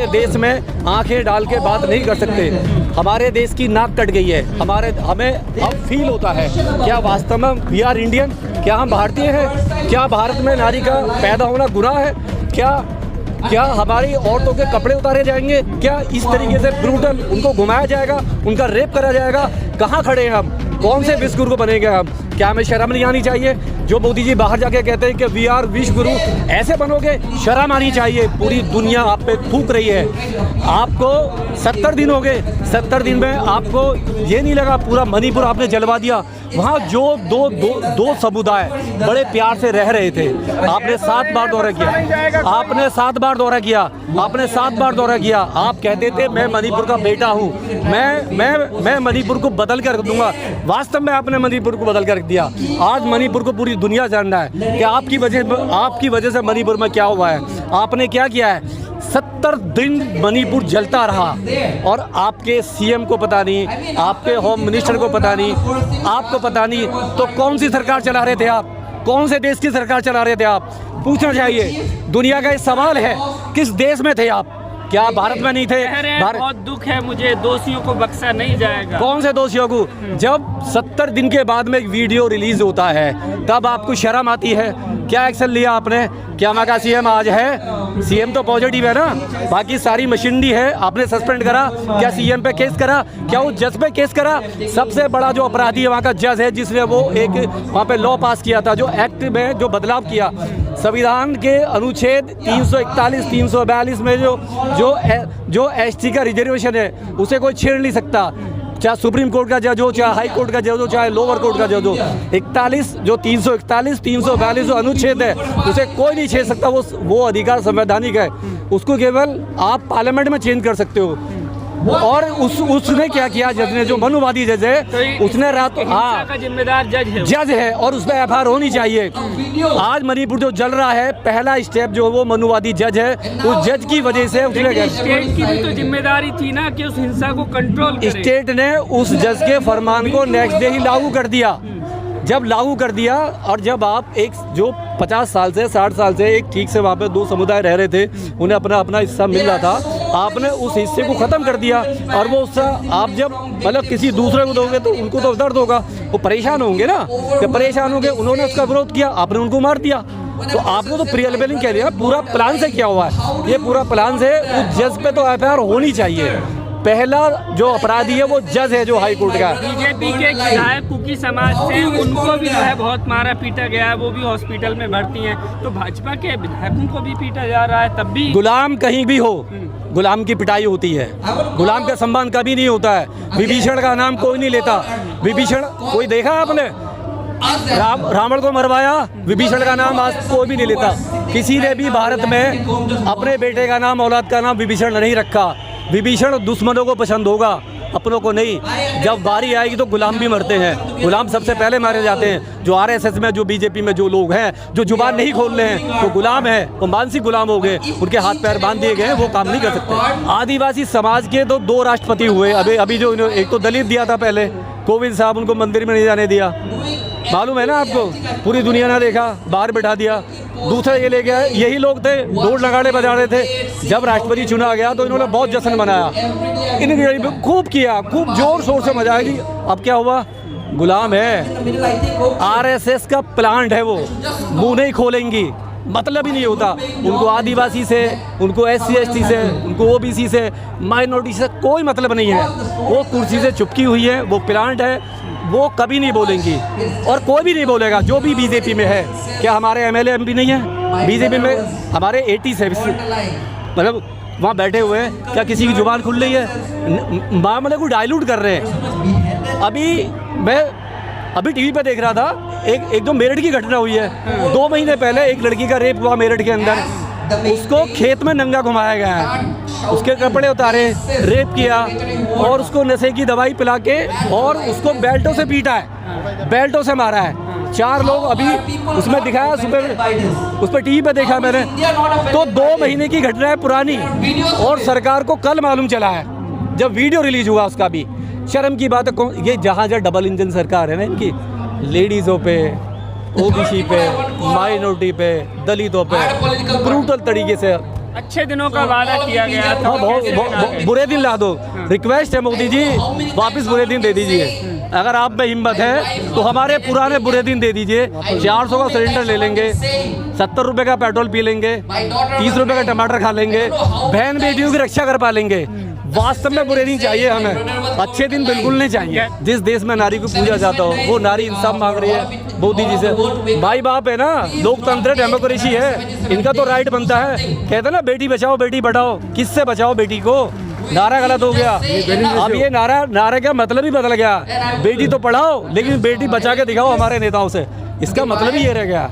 देश में आंखें डाल के बात नहीं कर सकते। हमारे देश की नाक कट गई है। हमें अब फील होता है क्या वास्तव में वी आर इंडियन, क्या हम भारतीय हैं, क्या भारत में नारी का पैदा होना गुनाह है, क्या हमारी औरतों के कपड़े उतारे जाएंगे, क्या इस तरीके से ब्रूटल उनको घुमाया जाएगा, उनका रेप करा जाएगा। कहाँ खड़े हैं हम, कौन से विश्व गुरु बनेंगे हम? क्या हमें शर्म नहीं आनी चाहिए? जो मोदी जी बाहर जाके कहते हैं कि वी आर विश्व गुरु, ऐसे बनोगे? शर्म आनी चाहिए। पूरी दुनिया आप पे थूक रही है। आपको 70 दिन हो गए, 70 दिन में आपको ये नहीं लगा पूरा मणिपुर आपने जलवा दिया? वहाँ जो दो समुदाय बड़े प्यार से रह रहे थे, आपने 7 बार दौरा किया, आपने 7 बार दौरा किया, आपने 7 बार दौरा किया। आप कहते थे मैं मणिपुर का बेटा हूँ, मैं मणिपुर को बदल कर रख दूंगा। वास्तव में आपने मणिपुर को बदल कर रख दिया। आज मणिपुर को पूरी दुनिया जानना है कि आपकी वजह से मणिपुर में क्या हुआ है। आपने क्या किया है? 70 दिन मणिपुर जलता रहा और आपके सीएम को पता नहीं, आपके होम मिनिस्टर को पता नहीं, आपको पता नहीं। तो कौन सी सरकार चला रहे थे आप? कौन से देश की सरकार चला रहे थे आप? पूछना चाहिए। दुनिया का ये सवाल है, किस देश में थे आप? क्या भारत में नहीं थे? बहुत दुख है मुझे, दोषियों को बख्शा नहीं जाएगा। कौन से दोषियों को? जब 70 दिन के बाद में एक वीडियो रिलीज होता है तब आपको शर्म आती है? क्या एक्शन लिया आपने? क्या वहाँ का सीएम आज है? सीएम तो पॉजिटिव है ना, बाकी सारी मशीनरी है। आपने सस्पेंड करा? क्या सीएम पे केस करा? क्या वो जज पे केस करा? सबसे बड़ा जो अपराधी है वहाँ का जज है, जिसने वो एक वहाँ पे लॉ पास किया था, जो एक्ट में जो बदलाव किया। संविधान के अनुच्छेद 341, 342 में जो एसटी का रिजर्वेशन है उसे कोई छेड़ नहीं सकता, चाहे सुप्रीम कोर्ट का जज हो, चाहे हाई कोर्ट का जज हो, चाहे लोअर कोर्ट का जज हो। 341, 342 जो अनुच्छेद है उसे कोई नहीं छेड़ सकता। वो अधिकार संवैधानिक है, उसको केवल आप पार्लियामेंट में चेंज कर सकते हो। और उसने क्या किया जज ने, जो मनुवादी जज है, तो उसने रात का जिम्मेदार जज है और उस पर एफआईआर होनी चाहिए। आज मणिपुर जो जल रहा है, पहला स्टेप जो वो मनुवादी जज है, उस जज की वजह से उसने स्टेट की भी तो जिम्मेदारी थी ना कि उस हिंसा को कंट्रोल करे। स्टेट ने उस जज के फरमान को नेक्स्ट डे ही लागू कर दिया। जब लागू कर दिया और जब आप एक जो 50 साल से 60 साल से एक ठीक से वहाँ पे 2 समुदाय रह रहे थे, उन्हें अपना हिस्सा मिल रहा था, आपने उस हिस्से को ख़त्म कर दिया। और वो उससे आप जब मतलब किसी दूसरे को दोगे तो उनको तो दर्द होगा, वो परेशान होंगे ना। जब परेशान होंगे, उन्होंने उसका विरोध किया, आपने उनको मार दिया। तो आपने तो प्रियलबेलिंग कह दिया। पूरा प्लान से किया हुआ है ये, पूरा प्लान से। उस जज पे तो एफआईआर होनी चाहिए। पहला जो अपराधी है वो जज है, जो हाई कोर्ट का। बीजेपी के विधायक कुकी समाज से, उनको भी जो है बहुत मारा पीटा गया है, वो भी हॉस्पिटल में भर्ती हैं। तो भाजपा के विधायकों को भी पीटा जा रहा है, तब भी। गुलाम कहीं भी हो, गुलाम की पिटाई होती है। गुलाम का सम्मान कभी नहीं होता है। विभीषण का नाम कोई नहीं लेता। विभीषण कोई देखा आपने? रावण को मरवाया, विभीषण का नाम आज कोई भी नहीं लेता। किसी ने भी भारत में अपने बेटे का नाम, औलाद का नाम विभीषण नहीं रखा। विभीषण दुश्मनों को पसंद होगा, अपनों को नहीं। जब बारी आएगी तो गुलाम भी मरते हैं। गुलाम सबसे पहले मारे जाते हैं। जो आरएसएस में, जो बीजेपी में जो लोग हैं, जो जुबान नहीं खोल रहे हैं, वो गुलाम है, वो मानसिक गुलाम हो गए। उनके हाथ पैर बांध दिए गए, वो काम नहीं कर सकते। आदिवासी समाज के तो 2 राष्ट्रपति हुए। अभी जो एक तो दलित दिया था पहले, कोविंद साहब, उनको मंदिर में नहीं जाने दिया, मालूम है ना आपको। पूरी दुनिया ने देखा, बाहर बैठा दिया। दूसरा ये ले गया, यही लोग थे, ढोल नगाड़े बजा रहे थे। जब राष्ट्रपति चुना गया तो इन्होंने बहुत जश्न मनाया, इन्होंने खूब किया, खूब जोर शोर से मजा आएगी। अब क्या हुआ? गुलाम है। आरएसएस का प्लांट है, वो मुंह नहीं खोलेंगी, मतलब ही नहीं होता उनको। आदिवासी से, उनको SC ST से, उनको OBC से, माइनॉरिटी से कोई मतलब नहीं है। वो कुर्सी से चुपकी हुई है, वो प्लांट है, वो कभी नहीं बोलेंगी और कोई भी नहीं बोलेगा। जो भी बीजेपी में है, क्या हमारे MLA MP नहीं है बीजेपी में? हमारे 80 से मतलब वहाँ बैठे हुए हैं, क्या किसी की जुबान खुल रही है? मामले को डाइल्यूट कर रहे हैं। अभी टीवी पे देख रहा था, एक दो मेरठ की घटना हुई है। 2 महीने पहले एक लड़की का रेप हुआ मेरठ के अंदर। उसको खेत में नंगा घुमाया गया है, उसके कपड़े उतारे, रेप किया और उसको नशे की दवाई पिला के और उसको बेल्टों से पीटा है, बेल्टों से मारा है। 4 लोग अभी उसमें दिखाया, उस पर टीवी पे देखा मैंने। तो 2 महीने की घटना है पुरानी, और सरकार को कल मालूम चला है जब वीडियो रिलीज हुआ उसका भी। शर्म की बात है। ये जहाँ डबल इंजन सरकार है ना इनकी, लेडीज़ों पे, OBC पे, माइनॉरिटी पे, दलितों पे ब्रूटल तरीके से अच्छे दिनों का वादा किया गया था। हाँ, बहुत कैसे दिन आ गए? बुरे दिन ला दो। रिक्वेस्ट है मोदी जी, वापस बुरे दिन दे दीजिए। अगर आप में हिम्मत है तो हमारे पुराने बुरे दिन दे दीजिए। 400 का सिलेंडर ले लेंगे, 70 रुपए का पेट्रोल पी लेंगे, 30 रुपए का टमाटर खा लेंगे, बहन बेटियों की रक्षा कर पालेंगे। वास्तव में बुरे दिन चाहिए हमें, अच्छे दिन बिल्कुल नहीं चाहिए। जिस देश में नारी को पूजा जाता हो वो नारी इंसाफ मांग रही है मोदी जी से। भाई बाप है ना, लोकतंत्र डेमोक्रेसी है, इनका तो राइट बनता है। कहते हैं ना बेटी बचाओ बेटी पढ़ाओ, किससे बचाओ बेटी को? नारा गलत हो गया। अब ये नारे का मतलब ही बदल गया। बेटी तो पढ़ाओ लेकिन बेटी बचा के दिखाओ हमारे नेताओं से, इसका मतलब ही ये रह गया।